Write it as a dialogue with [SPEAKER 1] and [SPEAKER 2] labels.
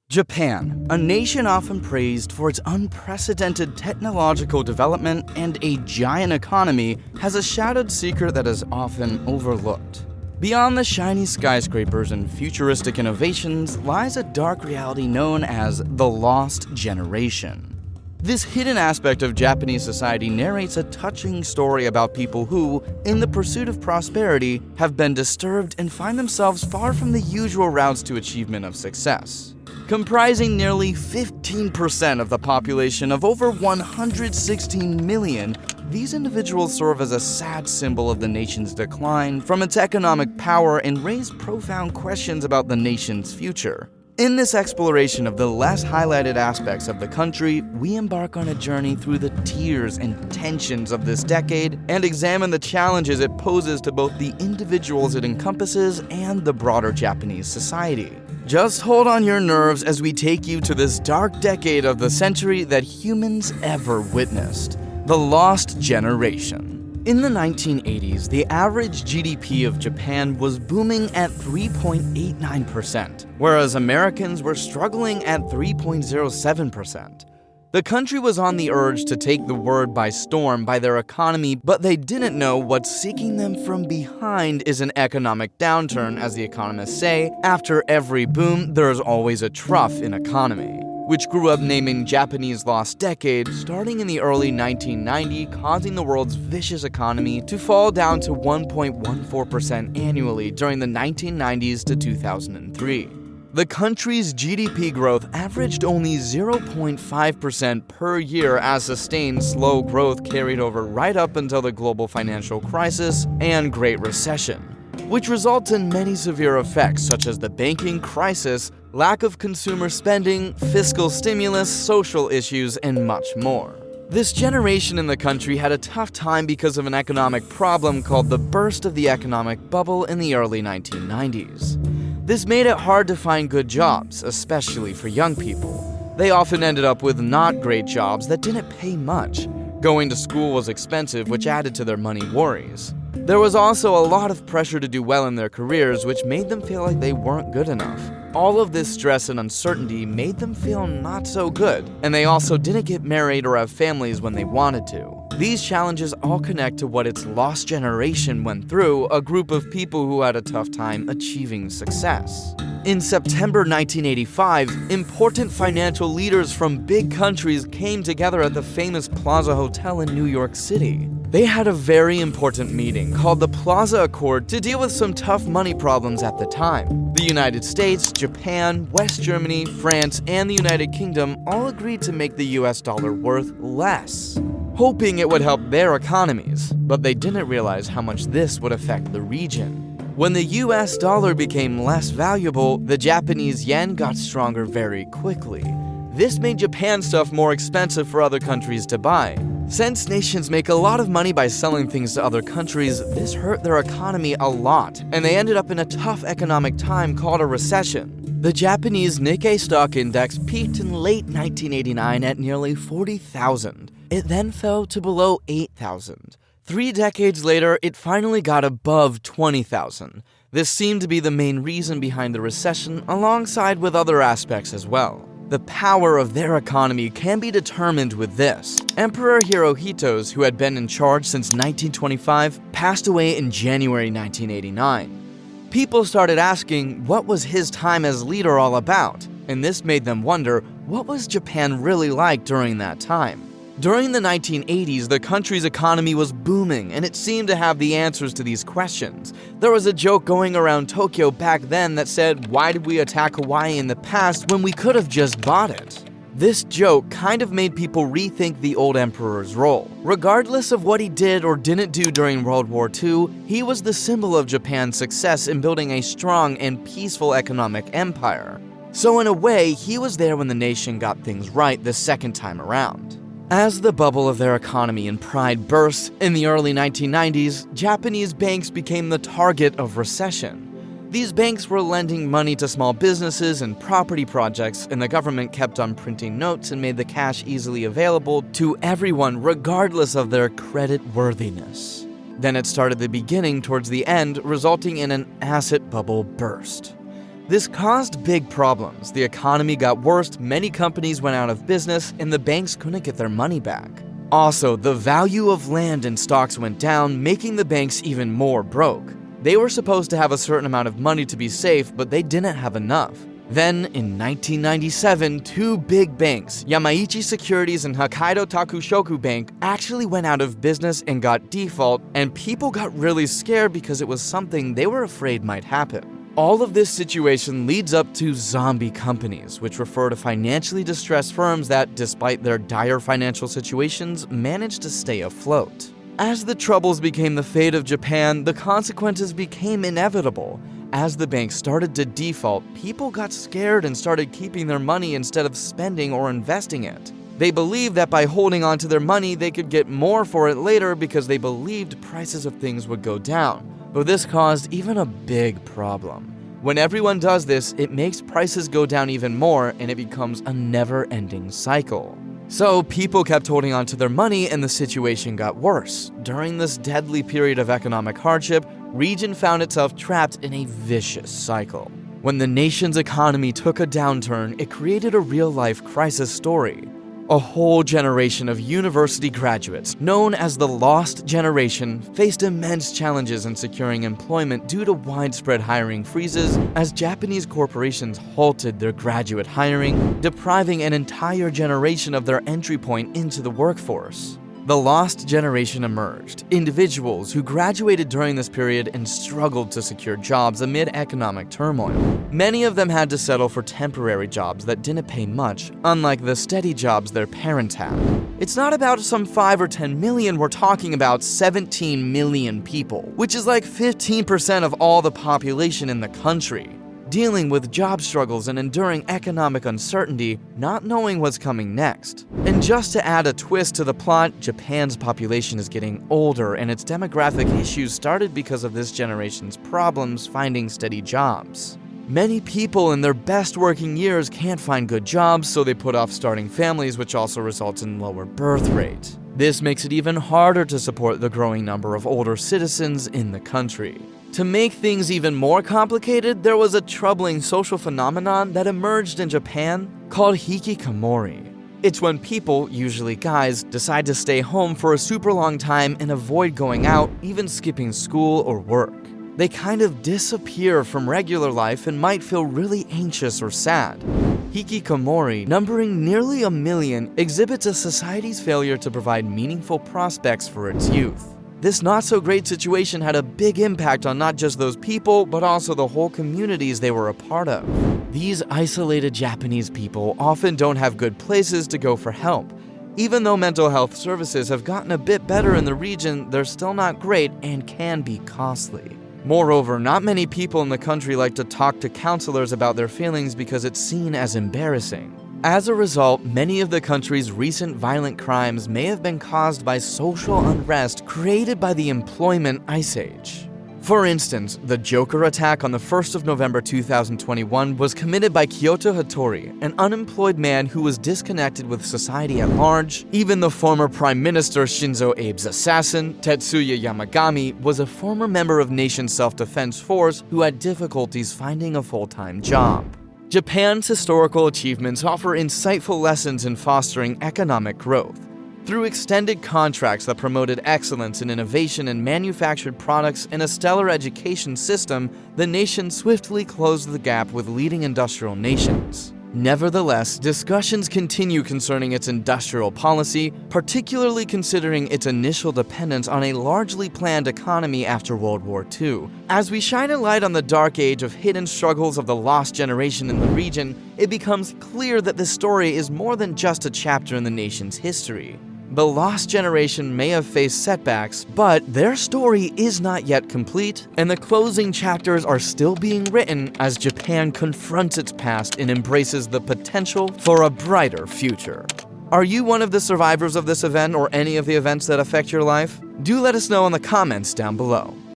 [SPEAKER 1] Japan, a nation often praised for its unprecedented technological development and a giant economy, has a shadowed secret that is often overlooked. Beyond the shiny skyscrapers and futuristic innovations lies a dark reality known as the lost generation. This hidden aspect of Japanese society narrates a touching story about people who, in the pursuit of prosperity, have been disturbed and find themselves far from the usual routes to achievement of success. Comprising nearly 15% of the population of over 116 million, these individuals serve as a sad symbol of the nation's decline from its economic power and raise profound questions about the nation's future. In this exploration of the less highlighted aspects of the country, we embark on a journey through the tears and tensions of this decade and examine the challenges it poses to both the individuals it encompasses and the broader Japanese society. Just hold on your nerves as we take you to this dark decade of the century that humans ever witnessed, the lost generation. In the 1980s, the average GDP of Japan was booming at 3.89%, whereas Americans were struggling at 3.07%. The country was on the urge to take the world by storm by their economy, but they didn't know what's seeking them from behind is an economic downturn. As the economists say, after every boom, there's always a trough in economy, which grew up naming Japanese lost decade, starting in the early 1990s, causing the world's vicious economy to fall down to 1.14% annually during the 1990s to 2003. The country's GDP growth averaged only 0.5% per year as sustained slow growth carried over right up until the global financial crisis and Great Recession, which results in many severe effects such as the banking crisis, lack of consumer spending, fiscal stimulus, social issues, and much more. This generation in the country had a tough time because of an economic problem called the burst of the economic bubble in the early 1990s. This made it hard to find good jobs, especially for young people. They often ended up with not great jobs that didn't pay much. Going to school was expensive, which added to their money worries. There was also a lot of pressure to do well in their careers, which made them feel like they weren't good enough. All of this stress and uncertainty made them feel not so good, and they also didn't get married or have families when they wanted to. These challenges all connect to what its lost generation went through, a group of people who had a tough time achieving success. In September 1985, important financial leaders from big countries came together at the famous Plaza Hotel in New York City. They had a very important meeting called the Plaza Accord to deal with some tough money problems at the time. The United States, Japan, West Germany, France, and the United Kingdom all agreed to make the US dollar worth less, hoping it would help their economies, but they didn't realize how much this would affect the region. When the US dollar became less valuable, the Japanese yen got stronger very quickly. This made Japan stuff more expensive for other countries to buy. Since nations make a lot of money by selling things to other countries, this hurt their economy a lot, and they ended up in a tough economic time called a recession. The Japanese Nikkei stock index peaked in late 1989 at nearly 40,000. It then fell to below 8,000. 3 decades later, it finally got above 20,000. This seemed to be the main reason behind the recession, alongside with other aspects as well. The power of their economy can be determined with this. Emperor Hirohito's, who had been in charge since 1925, passed away in January 1989. People started asking what was his time as leader all about, and this made them wonder what was Japan really like during that time. During the 1980s, the country's economy was booming, and it seemed to have the answers to these questions. There was a joke going around Tokyo back then that said, "Why did we attack Hawaii in the past when we could have just bought it?" This joke kind of made people rethink the old emperor's role. Regardless of what he did or didn't do during World War II, he was the symbol of Japan's success in building a strong and peaceful economic empire. So in a way, he was there when the nation got things right the second time around. As the bubble of their economy and pride burst in the early 1990s, Japanese banks became the target of recession. These banks were lending money to small businesses and property projects, and the government kept on printing notes and made the cash easily available to everyone regardless of their credit worthiness. Then it started the beginning towards the end, resulting in an asset bubble burst. This caused big problems. The economy got worse, many companies went out of business, and the banks couldn't get their money back. Also, the value of land and stocks went down, making the banks even more broke. They were supposed to have a certain amount of money to be safe, but they didn't have enough. Then, in 1997, two big banks, Yamaichi Securities and Hokkaido Takushoku Bank, actually went out of business and got default, and people got really scared because it was something they were afraid might happen. All of this situation leads up to zombie companies, which refer to financially distressed firms that, despite their dire financial situations, managed to stay afloat. As the troubles became the fate of Japan, the consequences became inevitable. As the banks started to default, people got scared and started keeping their money instead of spending or investing it. They believed that by holding on to their money, they could get more for it later because they believed prices of things would go down. But this caused even a big problem. When everyone does this, it makes prices go down even more, and it becomes a never-ending cycle. So people kept holding on to their money, and the situation got worse. During this deadly period of economic hardship, region found itself trapped in a vicious cycle. When the nation's economy took a downturn, it created a real-life crisis story. A whole generation of university graduates, known as the Lost Generation, faced immense challenges in securing employment due to widespread hiring freezes as Japanese corporations halted their graduate hiring, depriving an entire generation of their entry point into the workforce. The Lost Generation emerged, individuals who graduated during this period and struggled to secure jobs amid economic turmoil. Many of them had to settle for temporary jobs that didn't pay much, unlike the steady jobs their parents had. It's not about some 5 or 10 million, we're talking about 17 million people, which is like 15% of all the population in the country. Dealing with job struggles and enduring economic uncertainty, not knowing what's coming next. And just to add a twist to the plot, Japan's population is getting older, and its demographic issues started because of this generation's problems finding steady jobs. Many people in their best working years can't find good jobs, so they put off starting families, which also results in lower birth rate. This makes it even harder to support the growing number of older citizens in the country. To make things even more complicated, there was a troubling social phenomenon that emerged in Japan called hikikomori. It's when people, usually guys, decide to stay home for a super long time and avoid going out, even skipping school or work. They kind of disappear from regular life and might feel really anxious or sad. Hikikomori, numbering nearly 1 million, exhibits a society's failure to provide meaningful prospects for its youth. This not-so-great situation had a big impact on not just those people, but also the whole communities they were a part of. These isolated Japanese people often don't have good places to go for help. Even though mental health services have gotten a bit better in the region, they're still not great and can be costly. Moreover, not many people in the country like to talk to counselors about their feelings because it's seen as embarrassing. As a result, many of the country's recent violent crimes may have been caused by social unrest created by the employment ice age. For instance, the Joker attack on the 1st of November 2021 was committed by Kyoto Hattori, an unemployed man who was disconnected with society at large. Even the former Prime Minister Shinzo Abe's assassin, Tetsuya Yamagami, was a former member of nation's self-defense force who had difficulties finding a full-time job. Japan's historical achievements offer insightful lessons in fostering economic growth. Through extended contracts that promoted excellence in innovation and manufactured products and a stellar education system, the nation swiftly closed the gap with leading industrial nations. Nevertheless, discussions continue concerning its industrial policy, particularly considering its initial dependence on a largely planned economy after World War II. As we shine a light on the dark age of hidden struggles of the lost generation in the region, it becomes clear that this story is more than just a chapter in the nation's history. The lost generation may have faced setbacks, but their story is not yet complete, and the closing chapters are still being written as Japan confronts its past and embraces the potential for a brighter future. Are you one of the survivors of this event or any of the events that affect your life? Do let us know in the comments down below.